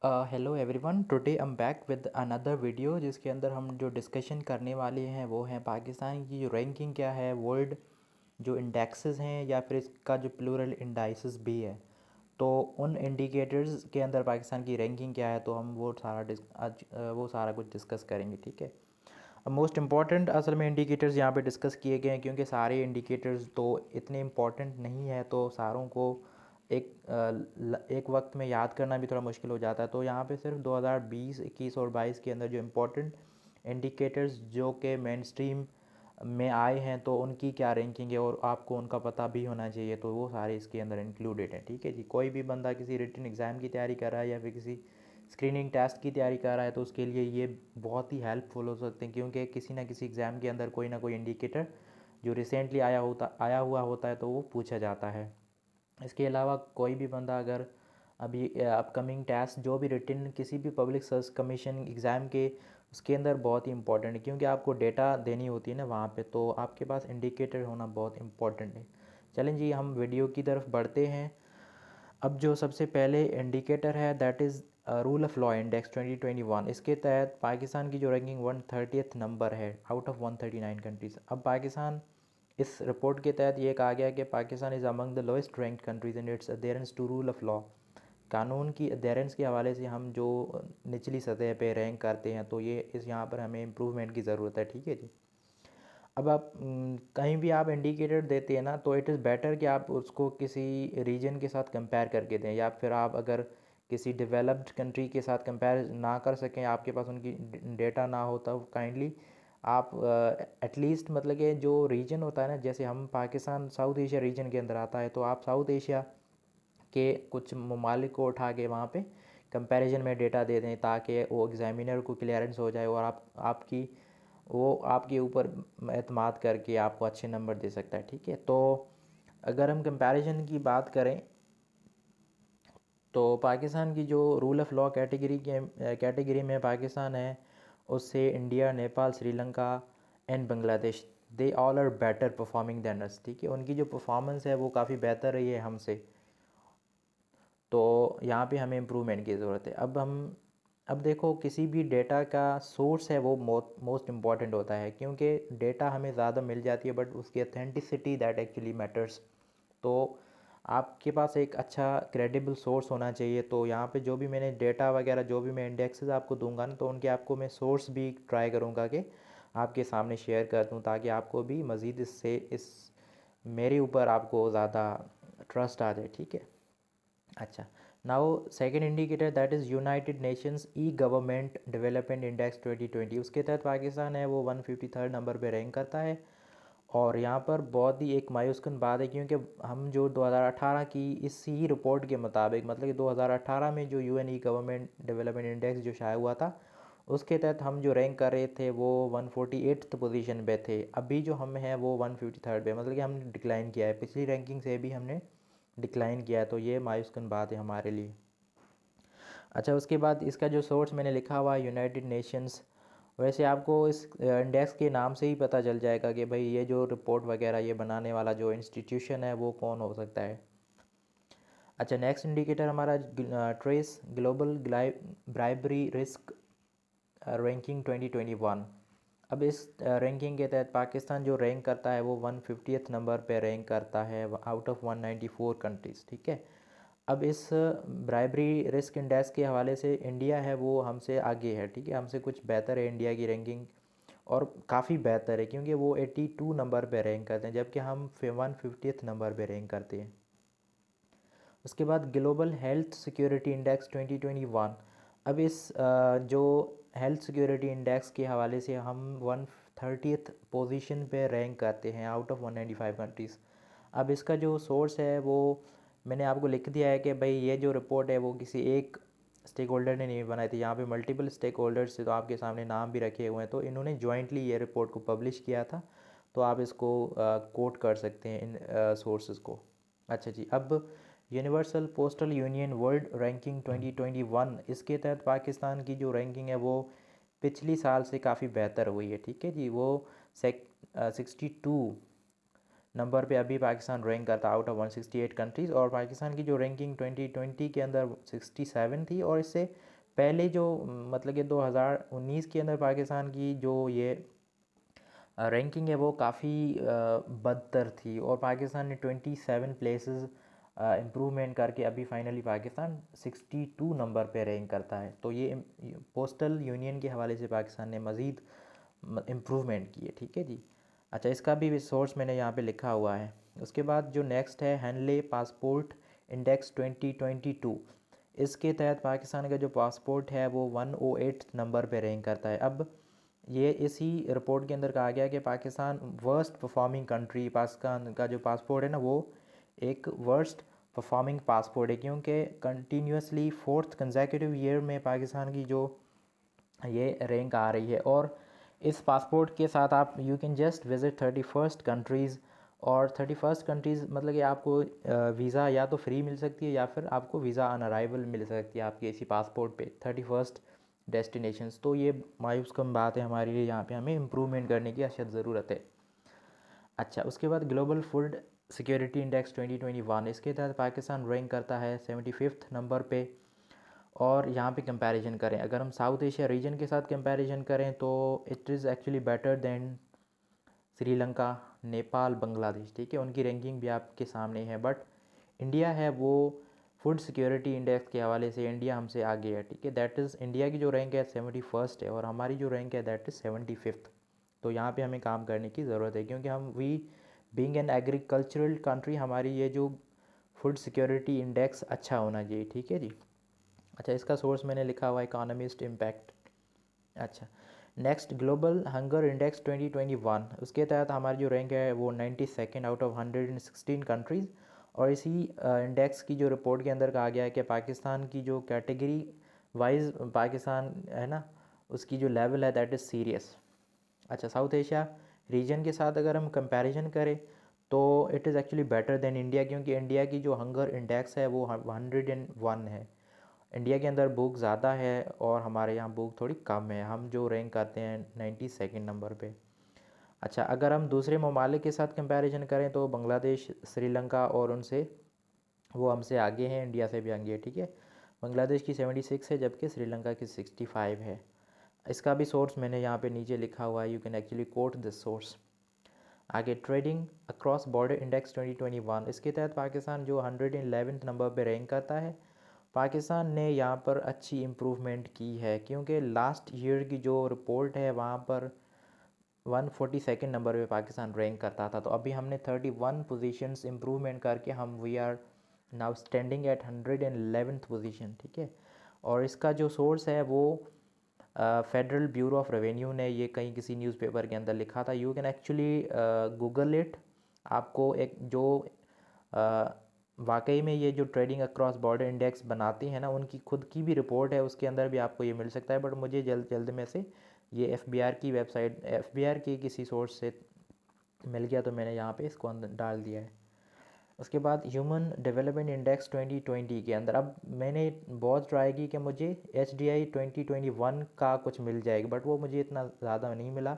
Hello everyone, today I am back with another video जिसके अंदर हम जो डिस्कशन करने वाले हैं वो है पाकिस्तान की जो रैंकिंग क्या है, वर्ल्ड जो इंडेक्सेस हैं या फिर इसका जो प्लूरल इंडाइसेस भी है। तो उन इंडिकेटर्स के अंदर पाकिस्तान की रैंकिंग क्या है, तो हम वो सारा आज वो सारा कुछ डिस्कस करेंगे। ठीक है। अब मोस्ट इंपॉर्टेंट असल में इंडिकेटर्स यहाँ पे डिस्कस किए गए हैं, क्योंकि सारे इंडिकेटर्स तो इतने इम्पॉर्टेंट नहीं है, तो सारों को एक वक्त में याद करना भी थोड़ा मुश्किल हो जाता है। तो यहाँ पे सिर्फ 2020, 21 और 22 के अंदर जो इम्पोर्टेंट इंडिकेटर्स जो कि मेन स्ट्रीम में आए हैं, तो उनकी क्या रैंकिंग है और आपको उनका पता भी होना चाहिए, तो वो सारे इसके अंदर इंक्लूडेड हैं। ठीक है जी। कोई भी बंदा किसी रिटन एग्ज़ाम की तैयारी कर रहा है या फिर किसी स्क्रीनिंग टेस्ट की तैयारी कर रहा है, तो उसके लिए ये बहुत ही हेल्पफुल हो सकते हैं, क्योंकि किसी ना किसी एग्ज़ाम के अंदर कोई ना कोई इंडिकेटर जो रिसेंटली आया हुआ होता है तो वो पूछा जाता है। इसके अलावा कोई भी बंदा अगर अभी अपकमिंग टेस्ट जो भी रिटन किसी भी पब्लिक सर्विस कमीशन एग्ज़ाम के, उसके अंदर बहुत ही इंपॉर्टेंट है, क्योंकि आपको डेटा देनी होती है ना वहाँ पे, तो आपके पास इंडिकेटर होना बहुत इंपॉर्टेंट है। चलें जी, हम वीडियो की तरफ बढ़ते हैं। अब जो सबसे पहले इंडिकेटर है that is rule of law index 2021। इसके तहत पाकिस्तान की जो रैंकिंग 130th नंबर है आउट ऑफ 139 कंट्रीज़। अब पाकिस्तान इस रिपोर्ट के तहत ये कहा गया कि Pakistan is among the lowest ranked countries in its adherence to rule of law. कानून की अडेरेंस के हवाले से हम जो निचली सतह पे रैंक करते हैं, तो ये इस यहाँ पर हमें इम्प्रूवमेंट की ज़रूरत है। ठीक है जी। अब आप कहीं भी आप इंडिकेटर देते हैं ना, तो इट इज़ बेटर कि आप उसको किसी रीजन के साथ कंपेयर करके दें, या फिर आप अगर किसी डेवलप्ड कंट्री के साथ कंपेयर ना कर सकें, आपके पास उनकी डेटा ना हो, तब काइंडली आप एटलीस्ट मतलब कि जो रीजन होता है ना, जैसे हम पाकिस्तान साउथ एशिया रीजन के अंदर आता है, तो आप साउथ एशिया के कुछ ममालिक को उठा के वहाँ पे कंपैरिजन में डेटा दे दें, ताकि वो एग्ज़ामिनर को क्लियरेंस हो जाए और वो आपके ऊपर एतमाद करके आपको अच्छे नंबर दे सकता है। ठीक है। तो अगर हम कंपैरिजन की बात करें, तो पाकिस्तान की जो रूल ऑफ़ लॉ कैटेगरी में पाकिस्तान है, उससे India, Nepal, Sri Lanka and Bangladesh, they all are better performing than us. ठीक है। उनकी जो परफॉर्मेंस है वो काफ़ी बेहतर रही है हमसे, तो यहाँ पे हमें इम्प्रूवमेंट की ज़रूरत है। अब देखो, किसी भी डेटा का सोर्स है वो मोस्ट इम्पॉर्टेंट होता है, क्योंकि डेटा हमें ज़्यादा मिल जाती है बट उसकी अथेंटिसिटी दैट एक्चुअली मैटर्स। तो आपके पास एक अच्छा क्रेडिबल सोर्स होना चाहिए। तो यहाँ पे जो भी मैंने डेटा वगैरह, जो भी मैं इंडेक्सेस आपको दूंगा ना, तो उनके आपको मैं सोर्स भी ट्राई करूँगा कि आपके सामने शेयर कर दूँ, ताकि आपको भी मज़ीद इस मेरे ऊपर आपको ज़्यादा ट्रस्ट आ जाए। ठीक है। अच्छा, now second indicator that is United Nations E government development index 2020। उसके तहत पाकिस्तान है वो 153 नंबर पे रैंक करता है। और यहाँ पर बहुत ही एक मायूसकुन बात है, क्योंकि हम जो 2018 की इसी रिपोर्ट के मुताबिक, मतलब कि 2018 में जो यूएन ई गवर्नमेंट डेवलपमेंट इंडेक्स जो शाया हुआ था, उसके तहत हम जो रैंक कर रहे थे वो 148th पोजीशन पे थे। अभी जो हम हैं वो 153rd पे, मतलब कि हमने डिक्लाइन किया है, पिछली रैंकिंग से भी हमने डिक्लाइन किया है, तो ये मायूसकुन बात है हमारे लिए। अच्छा, उसके बाद इसका जो सोर्स मैंने लिखा हुआ है यूनाइटेड नेशंस, वैसे आपको इस इंडेक्स के नाम से ही पता चल जाएगा कि भाई ये जो रिपोर्ट वगैरह ये बनाने वाला जो इंस्टीट्यूशन है वो कौन हो सकता है। अच्छा, नेक्स्ट इंडिकेटर हमारा trace global bribery risk ranking 2021। अब इस रैंकिंग के तहत पाकिस्तान जो रैंक करता है वो 150th नंबर पे रैंक करता है आउट ऑफ 194 कंट्रीज़। ठीक है। अब इस ब्राइबरी रिस्क इंडेक्स के हवाले से इंडिया है वो हमसे आगे है। ठीक है। हमसे कुछ बेहतर है इंडिया की रैंकिंग, और काफ़ी बेहतर है, क्योंकि वो 82 नंबर पे रैंक करते हैं, जबकि हम 150th नंबर पे रैंक करते हैं। उसके बाद ग्लोबल हेल्थ सिक्योरिटी इंडेक्स 2021। अब इस जो हेल्थ सिक्योरिटी इंडेक्स के हवाले से हम 130th पोजीशन पे रैंक करते हैं आउट ऑफ 195 कंट्रीज़। अब इसका जो सोर्स है वो मैंने आपको लिख दिया है कि भाई ये जो रिपोर्ट है वो किसी एक स्टेक होल्डर ने नहीं बनाई थी, यहाँ पे मल्टीपल स्टेक होल्डर्स से, तो आपके सामने नाम भी रखे हुए हैं, तो इन्होंने जॉइंटली ये रिपोर्ट को पब्लिश किया था, तो आप इसको कोट कर सकते हैं इन सोर्सेज को। अच्छा जी। अब universal postal union world ranking 2021, इसके तहत पाकिस्तान की जो रैंकिंग है वो पिछली साल से काफ़ी बेहतर हुई है। ठीक है जी। वो 62 नंबर पे अभी पाकिस्तान रैंक करता आउट ऑफ 168 कंट्रीज़, और पाकिस्तान की जो रैंकिंग 2020 के अंदर 67 थी, और इससे पहले जो मतलब कि 2019 के अंदर पाकिस्तान की जो ये रैंकिंग है वो काफ़ी बदतर थी और पाकिस्तान ने 27 प्लेसेस इम्प्रूवमेंट करके अभी फाइनली पाकिस्तान 62 नंबर पे रैंक करता है। तो ये पोस्टल यूनियन के हवाले से पाकिस्तान ने मज़ीद इम्प्रूवमेंट की है, ठीक है जी। अच्छा, इसका भी सोर्स मैंने यहाँ पे लिखा हुआ है। उसके बाद जो नेक्स्ट है हैनले पासपोर्ट इंडेक्स 2022, इसके तहत पाकिस्तान का जो पासपोर्ट है वो 108 नंबर पे रैंक करता है। अब ये इसी रिपोर्ट के अंदर कहा गया कि Pakistan worst performing country, Pakistan का जो पासपोर्ट है ना वो एक वर्स्ट परफॉर्मिंग पासपोर्ट है, क्योंकि कंटिन्यूसली फोर्थ कंसेक्यूटिव ईयर में पाकिस्तान की जो ये रैंक आ रही है। और इस पासपोर्ट के साथ आप you can just visit 31st countries, और 31st कंट्रीज़ मतलब कि आपको वीज़ा या तो फ्री मिल सकती है या फिर आपको वीज़ा ऑन अराइवल मिल सकती है आपके इसी पासपोर्ट पे 31st डेस्टिनेशंस। तो ये मायूस कम बात है हमारे लिए, यहाँ पे हमें इम्प्रूवमेंट करने की अशद ज़रूरत है। अच्छा, उसके बाद ग्लोबल फूड सिक्योरिटी इंडेक्स 2021, इसके तहत पाकिस्तान रैंक करता है 75th नंबर पे। और यहाँ पे कंपैरिजन करें, अगर हम साउथ एशिया रीजन के साथ कंपैरिजन करें तो it is actually better than Sri Lanka, Nepal, Bangladesh, ठीक है, उनकी रैंकिंग भी आपके सामने है। बट इंडिया है वो फूड सिक्योरिटी इंडेक्स के हवाले से इंडिया हमसे आगे है, ठीक है। दैट इज़ इंडिया की जो रैंक है 71st है और हमारी जो रैंक है दैट इज़ 75th। तो यहाँ पे हमें काम करने की ज़रूरत है, क्योंकि हम we being an agricultural country हमारी ये जो फूड सिक्योरिटी इंडेक्स अच्छा होना चाहिए, ठीक है जी। अच्छा, इसका सोर्स मैंने लिखा हुआ इकोनॉमिस्ट इम्पैक्ट। अच्छा, नेक्स्ट ग्लोबल हंगर इंडेक्स 2021, उसके तहत हमारी जो रैंक है वो 92nd आउट ऑफ 116 कंट्रीज़। और इसी इंडेक्स की जो रिपोर्ट के अंदर कहा गया है कि पाकिस्तान की जो कैटेगरी वाइज पाकिस्तान है ना उसकी जो लेवल है दैट इज़ सीरियस। अच्छा, साउथ एशिया रीजन के साथ अगर हम कंपैरिजन करें तो it is actually better than India, क्योंकि इंडिया की जो हंगर इंडेक्स है वो 101 है। इंडिया के अंदर भूख ज़्यादा है और हमारे यहाँ भूख थोड़ी कम है, हम जो रैंक करते हैं 92nd नंबर पे। अच्छा, अगर हम दूसरे ममालिक के साथ कंपैरिजन करें तो बांग्लादेश, श्रीलंका और उनसे वो हमसे आगे हैं, इंडिया से भी आगे है, ठीक है। बांग्लादेश की 76 है जबकि श्रीलंका की 65 है। इसका भी सोर्स मैंने यहाँ पे नीचे लिखा हुआ है, you can actually quote this source. आगे ट्रेडिंग अक्रॉस बॉर्डर इंडेक्स 2021, इसके तहत पाकिस्तान जो 111th नंबर पे रैंक करता है। पाकिस्तान ने यहाँ पर अच्छी इम्प्रूवमेंट की है, क्योंकि लास्ट ईयर की जो रिपोर्ट है वहाँ पर 142nd नंबर पे पाकिस्तान रैंक करता था। तो अभी हमने 31 पोजीशंस इम्प्रूवमेंट करके हम we are now standing at 111th position, ठीक है। और इसका जो सोर्स है वो फेडरल ब्यूरो ऑफ रेवेन्यू ने ये कहीं किसी न्यूज़पेपर के अंदर लिखा था। You can actually Google it. आपको एक जो वाकई में ये जो ट्रेडिंग अक्रॉस बॉर्डर इंडेक्स बनाते हैं ना उनकी खुद की भी रिपोर्ट है, उसके अंदर भी आपको ये मिल सकता है। बट मुझे जल्द जल्द में से ये एफबीआर की वेबसाइट, एफबीआर के किसी सोर्स से मिल गया तो मैंने यहाँ पे इसको अंदर डाल दिया है। उसके बाद ह्यूमन डेवलपमेंट इंडेक्स 2020 के अंदर अब मैंने बहुत ट्राई की कि मुझे HDI 2021 का कुछ मिल जाएगा, बट वो मुझे इतना ज़्यादा नहीं मिला,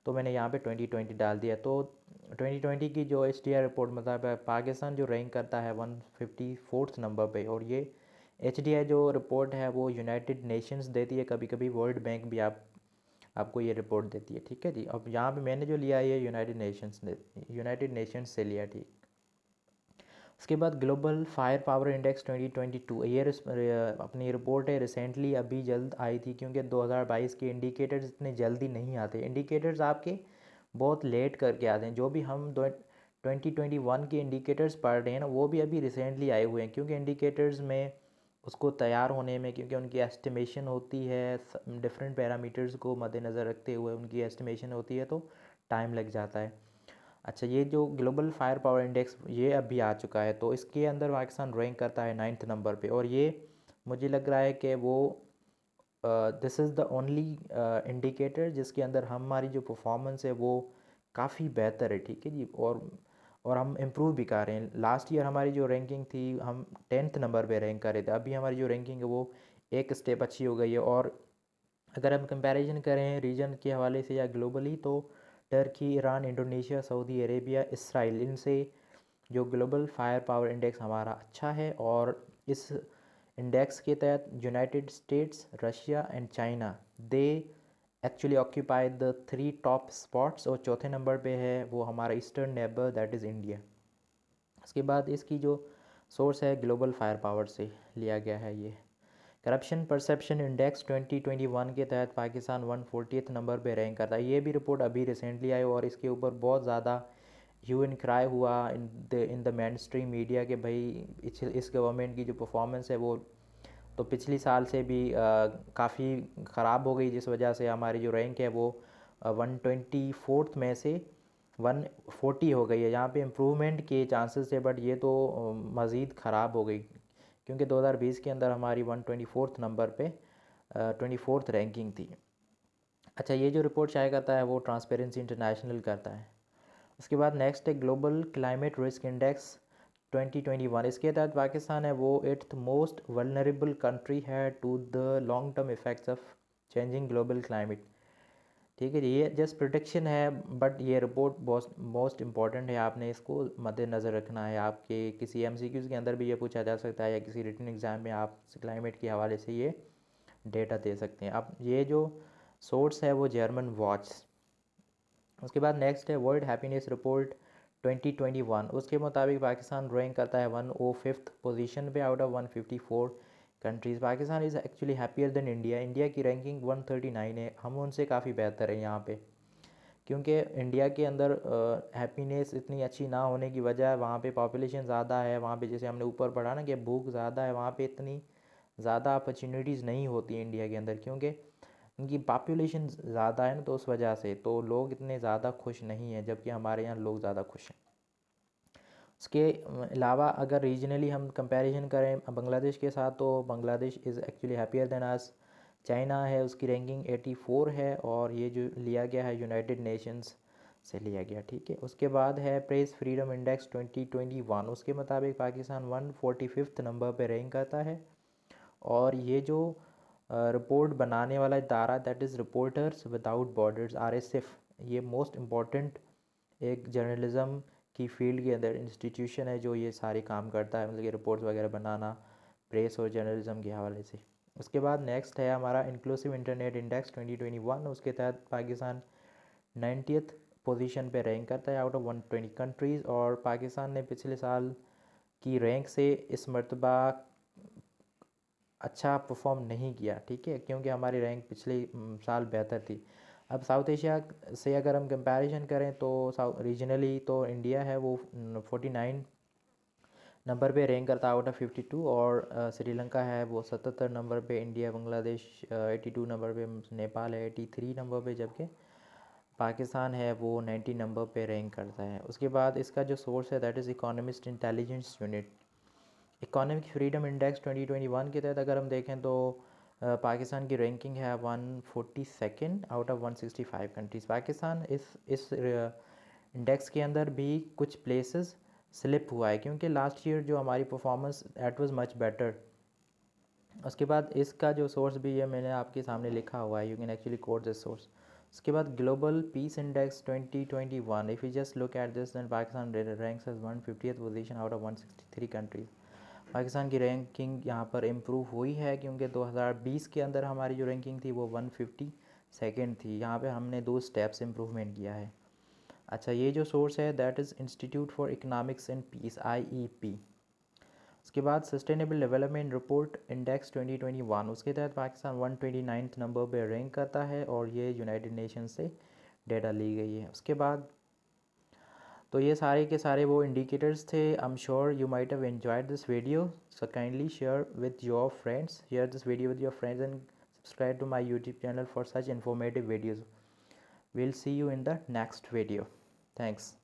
तो मैंने यहाँ पे 2020 डाल दिया। तो 2020 की जो HDI रिपोर्ट मतलब पाकिस्तान जो रैंक करता है 154th नंबर पे। और ये HDI जो रिपोर्ट है वो यूनाइटेड नेशंस देती है, कभी कभी वर्ल्ड बैंक भी आपको ये रिपोर्ट देती है, ठीक है जी। अब यहाँ पे मैंने जो लिया है ये यूनाइटेड नेशंस से लिया, ठीक। उसके बाद ग्लोबल फायर पावर इंडेक्स 2022, ये अपनी रिपोर्ट है रिसेंटली अभी जल्द आई थी, क्योंकि 2022 के इंडिकेटर्स इतने जल्दी नहीं आते। इंडिकेटर्स आपके बहुत लेट करके आते हैं। जो भी हम 2021 के इंडिकेटर्स पढ़ रहे हैं ना वो भी अभी रिसेंटली आए हुए हैं, क्योंकि इंडिकेटर्स में उसको तैयार होने में, क्योंकि उनकी एस्टिमेशन होती है डिफरेंट पैरामीटर्स को मद्देनज़र रखते हुए उनकी एस्टिमेशन होती है, तो टाइम लग जाता है। अच्छा, ये जो ग्लोबल फायर पावर इंडेक्स ये अभी आ चुका है, तो इसके अंदर पाकिस्तान रैंक करता है 9th नंबर पे। और ये मुझे लग रहा है कि वो this is the only indicator जिसके अंदर हमारी जो परफॉर्मेंस है वो काफ़ी बेहतर है, ठीक है जी। और हम इम्प्रूव भी कर रहे हैं। लास्ट ईयर हमारी जो रैंकिंग थी हम 10th नंबर पे रैंक कर रहे थे, अभी हमारी जो रैंकिंग है वो एक स्टेप अच्छी हो गई है। और अगर हम कंपैरिजन करें रीजन के हवाले से या ग्लोबली तो Turkey, Iran, Indonesia, Saudi Arabia, Israel, इनसे जो ग्लोबल फायर पावर इंडेक्स हमारा अच्छा है। और इस इंडेक्स के तहत United states, Russia and China they actually occupy the 3 top spots, और चौथे नंबर पे है वो हमारा eastern neighbour that is India. उसके बाद इसकी जो सोर्स है ग्लोबल फायर पावर से लिया गया है ये। करप्शन परसेप्शन इंडेक्स 2021 के तहत पाकिस्तान 140th नंबर पे रैंक करता है। ये भी रिपोर्ट अभी रिसेंटली आई और इसके ऊपर बहुत ज़्यादा ह्यू एंड क्राई हुआ in the main stream media के भाई इस गवर्नमेंट की जो परफॉर्मेंस है वो तो पिछली साल से भी काफ़ी ख़राब हो गई, जिस वजह से हमारी जो रैंक है वो 124th में से 140 हो गई है। यहाँ पे इम्प्रूवमेंट के चांसेस थे, बट ये तो मज़ीद ख़राब हो गई क्योंकि 2020 के अंदर हमारी 124th नंबर पे 24th रैंकिंग थी। अच्छा, ये जो रिपोर्ट शाया करता है वो ट्रांसपेरेंसी इंटरनेशनल करता है। उसके बाद नेक्स्ट है ग्लोबल क्लाइमेट रिस्क इंडेक्स 2021। इसके तहत पाकिस्तान है वो 8th मोस्ट वल्नरेबल कंट्री है to the long term effects of changing global climate. ठीक है जी, ये जस्ट प्रोटेक्शन है, बट ये रिपोर्ट बहुत मोस्ट इंपॉर्टेंट है, आपने इसको मद्देनज़र रखना है। आपके किसी एमसीक्यूज़ के अंदर भी ये पूछा जा सकता है या किसी रिटन एग्ज़ाम में आप क्लाइमेट के हवाले से ये डेटा दे सकते हैं। अब ये जो सोर्स है वो जर्मन वॉच। उसके बाद नेक्स्ट है वर्ल्ड हैप्पीनेस रिपोर्ट 2021। उसके मुताबिक पाकिस्तान रैंक करता है 105th पोजीशन पे out of 154 countries. Pakistan is actually happier than India. India की रैंकिंग 139 है, हम उनसे काफ़ी बेहतर है यहाँ पे, क्योंकि इंडिया के अंदर हैप्पीनेस इतनी अच्छी ना होने की वजह, वहाँ पे पॉपुलेशन ज़्यादा है, वहाँ पे जैसे हमने ऊपर पढ़ा ना कि भूख ज़्यादा है, वहाँ पे इतनी ज़्यादा अपॉर्चुनिटीज़ नहीं होती इंडिया के अंदर, क्योंकि उनकी पॉपुलेशन ज़्यादा है ना, तो उस वजह से तो लोग इतने ज़्यादा खुश नहीं हैं, जबकि हमारे यहाँ लोग ज़्यादा खुश हैं। उसके अलावा अगर रीजनली हम कंपैरिजन करें बांग्लादेश के साथ, तो Bangladesh is actually happier than us. China है, उसकी रैंकिंग 84 है, और ये जो लिया गया है यूनाइटेड नेशंस से लिया गया, ठीक है। उसके बाद है प्रेस फ्रीडम इंडेक्स 2021। उसके मुताबिक पाकिस्तान 145th नंबर पर रैंक करता है, और ये जो रिपोर्ट बनाने वाला इदारा that is reporters without borders RSF, ये मोस्ट इम्पॉर्टेंट एक जर्नलिज़म की फील्ड के अंदर इंस्टीट्यूशन है जो ये सारे काम करता है, मतलब कि रिपोर्ट्स वगैरह बनाना प्रेस और जर्नलिज़म के हवाले से। उसके बाद नेक्स्ट है हमारा इंक्लूसिव इंटरनेट इंडेक्स 2021। उसके तहत पाकिस्तान 90th पोजीशन पे रैंक करता है आउट ऑफ 120 कंट्रीज़, और पाकिस्तान ने पिछले साल की रैंक से इस मरतबा अच्छा परफॉर्म नहीं किया, ठीक है, क्योंकि हमारी रैंक पिछले साल बेहतर थी। अब साउथ एशिया से अगर हम कंपैरिजन करें तो रीजनली तो इंडिया है वो 49 नंबर पे रैंक करता है आउट ऑफ 52, और श्रीलंका है वो 77 नंबर पे, इंडिया बांग्लादेश 82 नंबर पे, नेपाल है 83 नंबर पे, जबकि पाकिस्तान है वो 90 नंबर पे रैंक करता है। उसके बाद इसका जो सोर्स है that is economist intelligence unit. Economic freedom index 2021 के तहत अगर हम देखें तो पाकिस्तान की रैंकिंग है 142nd out of 165 countries. Pakistan इस इंडेक्स के अंदर भी कुछ प्लेसेस स्लिप हुआ है, क्योंकि लास्ट ईयर जो हमारी performance that was much better. उसके बाद इसका जो सोर्स भी है मैंने आपके सामने लिखा हुआ है, you can actually quote this source. उसके बाद global peace index 2021, if you just look at this then Pakistan ranks as 150th position out of 163 countries. Pakistan की रैंकिंग यहाँ पर इम्प्रूव हुई है, क्योंकि 2020 के अंदर हमारी जो रैंकिंग थी वो 152nd थी, यहाँ पे हमने 2 स्टेप्स इम्प्रूवमेंट किया है। अच्छा, ये जो सोर्स है that is institute for economics and peace IEP। उसके बाद सस्टेनेबल डेवलपमेंट रिपोर्ट इंडेक्स 2021, उसके तहत पाकिस्तान 129th नंबर पर रैंक करता है, और ये यूनाइटेड नेशन से डेटा ली गई है। उसके बाद तो ये सारे के सारे वो इंडिकेटर्स थे। I am sure you might have enjoyed this video, so kindly share with your friends, share this video with your friends and subscribe to my YouTube channel for such informative videos. We'll see you in the next video. Thanks.